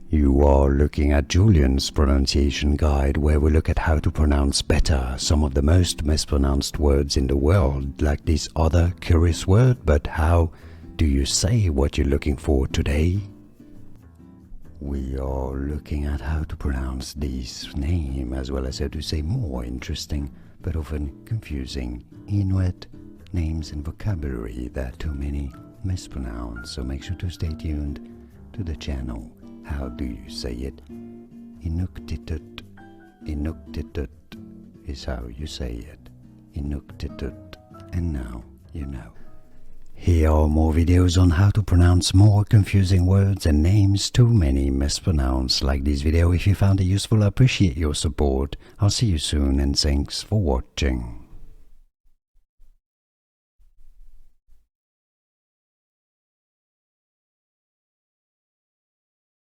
You are looking at Julian's pronunciation guide, where we look at how to pronounce better some of the most mispronounced words in the world, like this other curious word. But how do you say what you're looking for today? We are looking at how to pronounce this name, as well as how to say more interesting but often confusing Inuit names and vocabulary that too many mispronounce. So make sure to stay tuned to the channel. How do you say it? Inuktitut. Inuktitut is how you say it. Inuktitut. And now you know. Here are more videos on how to pronounce more confusing words and names too many mispronounced. Like this video if you found it useful. I appreciate your support. I'll see you soon and thanks for watching.